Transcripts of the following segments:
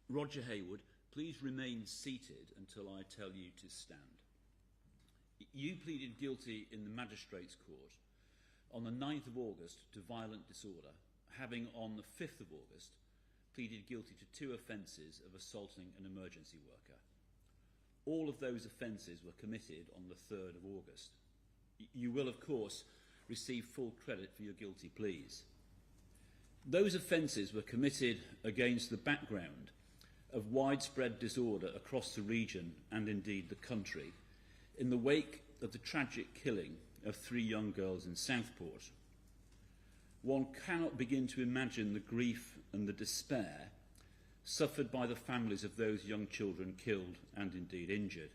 Roger Haywood, please remain seated until I tell you to stand. You pleaded guilty in the Magistrates' Court on the 9th of August to violent disorder, having on the 5th of August pleaded guilty to 2 offences of assaulting an emergency worker. All of those offences were committed on the 3rd of August. You will, of course, receive full credit for your guilty pleas. Those offences were committed against the background of widespread disorder across the region and indeed the country in the wake of the tragic killing of 3 young girls in Southport. One cannot begin to imagine the grief and the despair suffered by the families of those young children killed and indeed injured.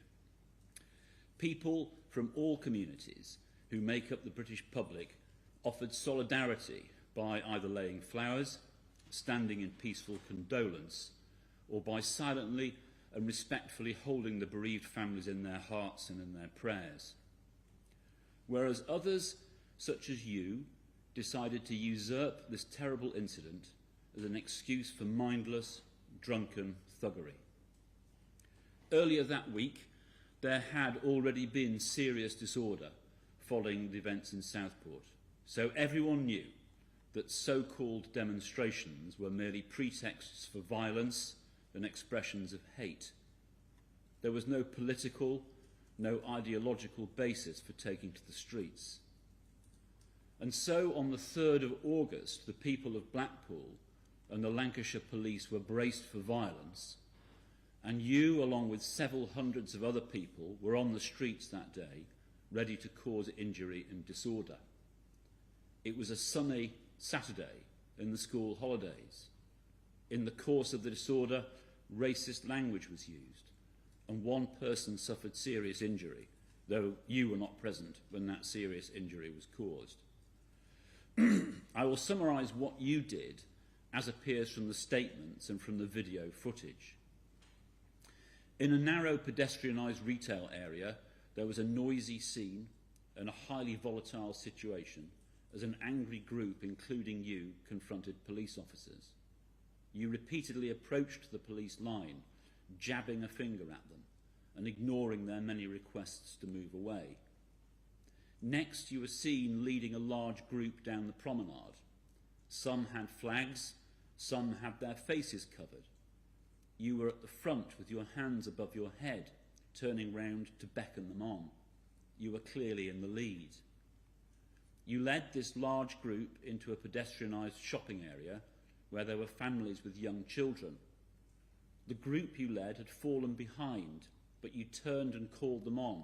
People from all communities who make up the British public offered solidarity by either laying flowers, standing in peaceful condolence, or by silently and respectfully holding the bereaved families in their hearts and in their prayers. Whereas others, such as you, decided to usurp this terrible incident as an excuse for mindless, drunken thuggery. Earlier that week, there had already been serious disorder following the events in Southport, so everyone knew that so-called demonstrations were merely pretexts for violence and expressions of hate. There was no political, no ideological basis for taking to the streets. And so on the 3rd of August, the people of Blackpool and the Lancashire police were braced for violence, and you, along with several hundreds of other people, were on the streets that day, ready to cause injury and disorder. It was a sunny Saturday in the school holidays. In the course of the disorder, racist language was used, and 1 person suffered serious injury, though you were not present when that serious injury was caused. I will summarise what you did as appears from the statements and from the video footage. In a narrow pedestrianised retail area, there was a noisy scene and a highly volatile situation as an angry group, including you, confronted police officers. You repeatedly approached the police line, jabbing a finger at them and ignoring their many requests to move away. Next, you were seen leading a large group down the promenade. Some had flags, some had their faces covered. You were at the front with your hands above your head, turning round to beckon them on. You were clearly in the lead. You led this large group into a pedestrianised shopping area where there were families with young children. The group you led had fallen behind, but you turned and called them on.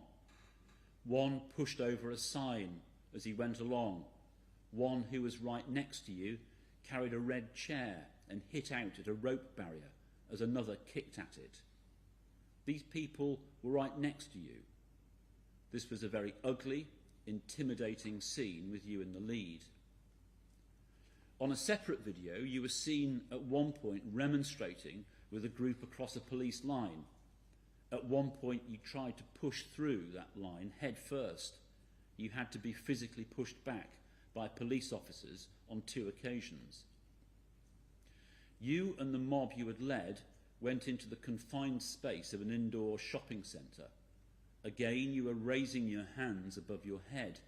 One pushed over a sign as he went along. One who was right next to you carried a red chair and hit out at a rope barrier as another kicked at it. These people were right next to you. This was a very ugly, intimidating scene with you in the lead. On a separate video, you were seen at one point remonstrating with a group across a police line. At one point, you tried to push through that line head first. You had to be physically pushed back by police officers on 2 occasions. You and the mob you had led went into the confined space of an indoor shopping centre. Again, you were raising your hands above your head.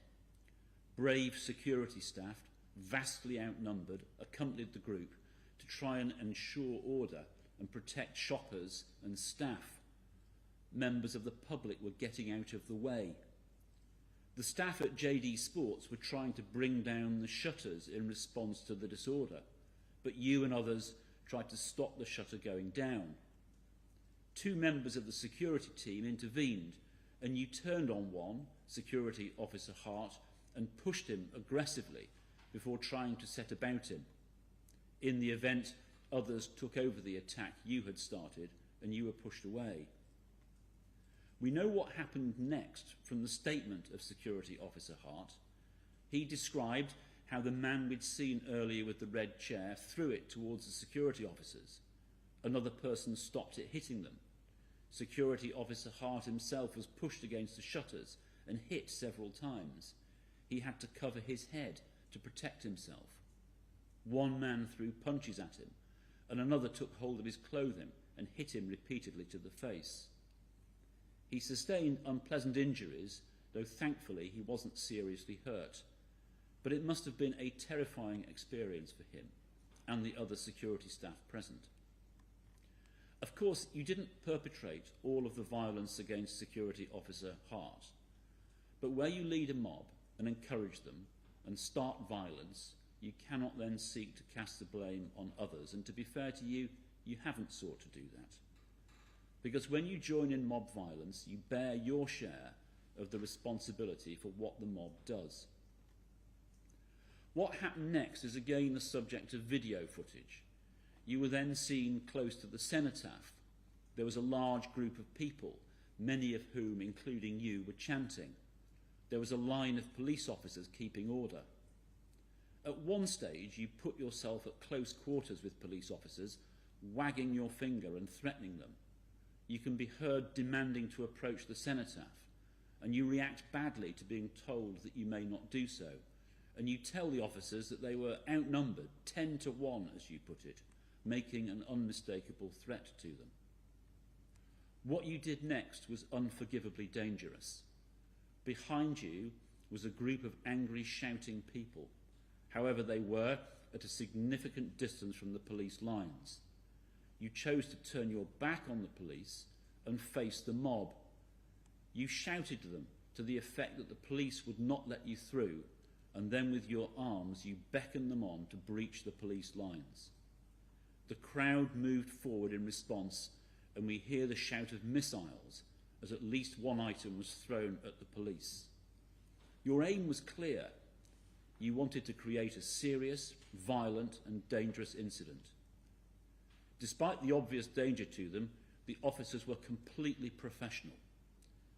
Brave security staff, vastly outnumbered, accompanied the group to try and ensure order and protect shoppers and staff. Members of the public were getting out of the way. The staff at JD Sports were trying to bring down the shutters in response to the disorder, but you and others tried to stop the shutter going down. 2 members of the security team intervened, and you turned on one, Security Officer Hart, and pushed him aggressively before trying to set about him. In the event, others took over the attack you had started, and you were pushed away. We know what happened next from the statement of Security Officer Hart. He described how the man we'd seen earlier with the red chair threw it towards the security officers. Another person stopped it hitting them. Security Officer Hart himself was pushed against the shutters and hit several times. He had to cover his head to protect himself. One man threw punches at him, and another took hold of his clothing and hit him repeatedly to the face. He sustained unpleasant injuries, though thankfully he wasn't seriously hurt. But it must have been a terrifying experience for him and the other security staff present. Of course, you didn't perpetrate all of the violence against Security Officer Hart, but where you lead a mob and encourage them and start violence, you cannot then seek to cast the blame on others, and to be fair to you, you haven't sought to do that. Because when you join in mob violence, you bear your share of the responsibility for what the mob does. What happened next is again the subject of video footage. You were then seen close to the cenotaph. There was a large group of people, many of whom, including you, were chanting. There was a line of police officers keeping order. At one stage, you put yourself at close quarters with police officers, wagging your finger and threatening them. You can be heard demanding to approach the cenotaph, and you react badly to being told that you may not do so. And you tell the officers that they were outnumbered, 10 to 1, as you put it, making an unmistakable threat to them. What you did next was unforgivably dangerous. Behind you was a group of angry, shouting people. However, they were at a significant distance from the police lines. You chose to turn your back on the police and face the mob. You shouted to them to the effect that the police would not let you through, and then with your arms you beckoned them on to breach the police lines. The crowd moved forward in response, and we hear the shout of missiles as at least one item was thrown at the police. Your aim was clear. You wanted to create a serious, violent and dangerous incident. Despite the obvious danger to them, the officers were completely professional.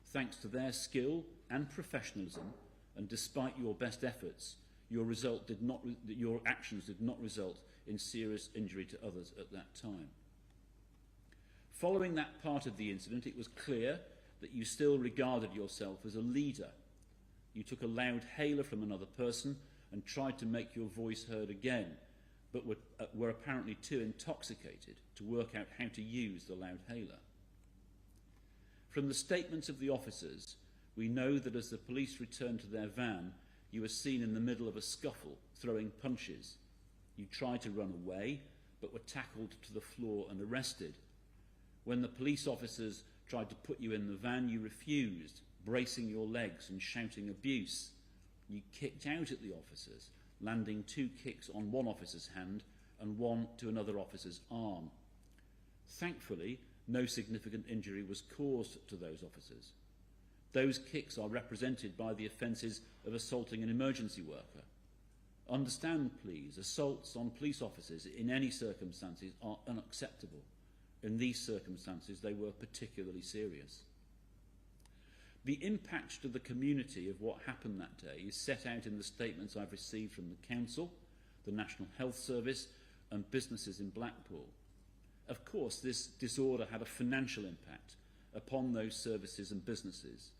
Thanks to their skill and professionalism, and despite your best efforts, your actions did not result in serious injury to others at that time. Following that part of the incident, it was clear that you still regarded yourself as a leader. You took a loud hailer from another person and tried to make your voice heard again, but were apparently too intoxicated to work out how to use the loud hailer. From the statements of the officers, we know that as the police returned to their van, you were seen in the middle of a scuffle, throwing punches. You tried to run away, but were tackled to the floor and arrested. When the police officers tried to put you in the van, you refused, bracing your legs and shouting abuse. You kicked out at the officers, landing 2 kicks on one officer's hand and 1 to another officer's arm. Thankfully, no significant injury was caused to those officers. Those kicks are represented by the offences of assaulting an emergency worker. Understand, please, assaults on police officers in any circumstances are unacceptable. In these circumstances, they were particularly serious. The impact to the community of what happened that day is set out in the statements I've received from the Council, the National Health Service and businesses in Blackpool. Of course, this disorder had a financial impact upon those services and businesses,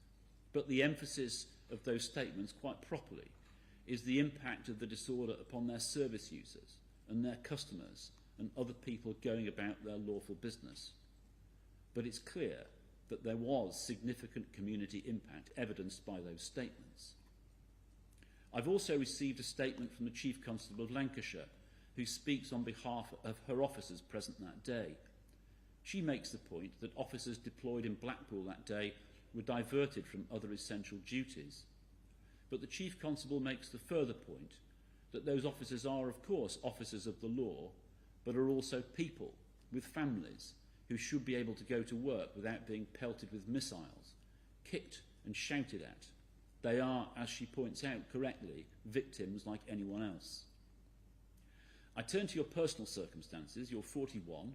but the emphasis of those statements, quite properly, is the impact of the disorder upon their service users and their customers and other people going about their lawful business. But it's clear that there was significant community impact evidenced by those statements. I've also received a statement from the Chief Constable of Lancashire, who speaks on behalf of her officers present that day. She makes the point that officers deployed in Blackpool that day were diverted from other essential duties. But the Chief Constable makes the further point that those officers are, of course, officers of the law, but are also people with families who should be able to go to work without being pelted with missiles, kicked and shouted at. They are, as she points out correctly, victims like anyone else. I turn to your personal circumstances. You're 41.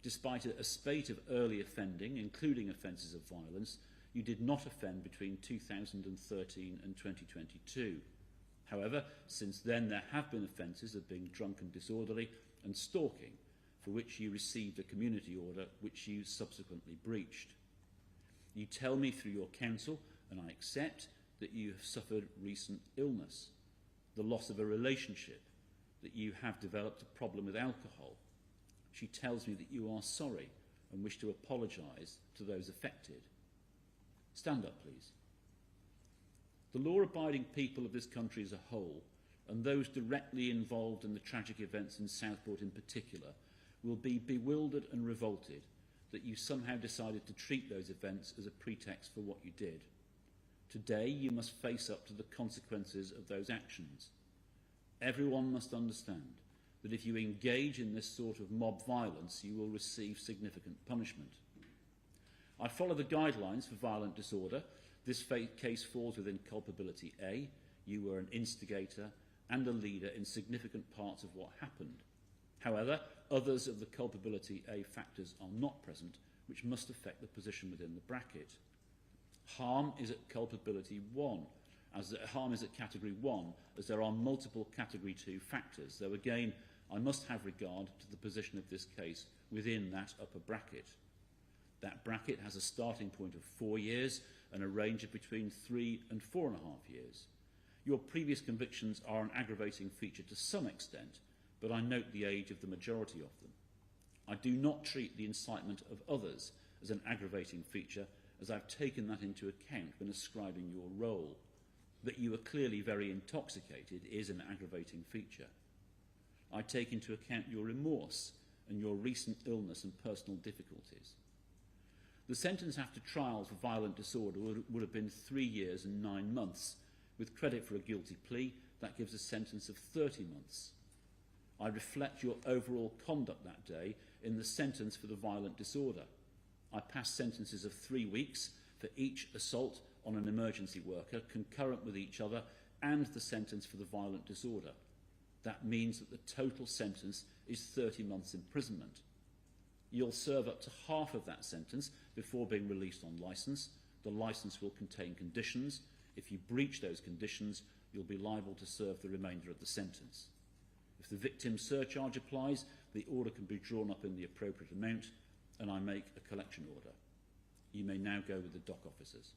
Despite a spate of early offending, including offences of violence, you did not offend between 2013 and 2022. However, since then there have been offences of being drunk and disorderly and stalking, for which you received a community order which you subsequently breached. You tell me through your counsel, and I accept, that you have suffered recent illness, the loss of a relationship, that you have developed a problem with alcohol. She tells me that you are sorry and wish to apologise to those affected. Stand up, please. The law-abiding people of this country as a whole, and those directly involved in the tragic events in Southport in particular, will be bewildered and revolted that you somehow decided to treat those events as a pretext for what you did. Today, you must face up to the consequences of those actions. Everyone must understand that if you engage in this sort of mob violence, you will receive significant punishment. I follow the guidelines for violent disorder. This case falls within culpability A. You were an instigator and a leader in significant parts of what happened. However, others of the culpability A factors are not present, which must affect the position within the bracket. Harm is at culpability 1, harm is at category 1, as there are multiple category 2 factors, though again, I must have regard to the position of this case within that upper bracket. That bracket has a starting point of 4 years and a range of between 3 and 4.5 years. Your previous convictions are an aggravating feature to some extent, but I note the age of the majority of them. I do not treat the incitement of others as an aggravating feature, as I've taken that into account when ascribing your role. That you are clearly very intoxicated is an aggravating feature. I take into account your remorse and your recent illness and personal difficulties. The sentence after trial for violent disorder would have been 3 years and 9 months. With credit for a guilty plea, that gives a sentence of 30 months. I reflect your overall conduct that day in the sentence for the violent disorder. I pass sentences of 3 weeks for each assault on an emergency worker, concurrent with each other, and the sentence for the violent disorder. That means that the total sentence is 30 months imprisonment. You'll serve up to half of that sentence before being released on licence. The licence will contain conditions. If you breach those conditions, you'll be liable to serve the remainder of the sentence. If the victim surcharge applies, the order can be drawn up in the appropriate amount, and I make a collection order. You may now go with the dock officers.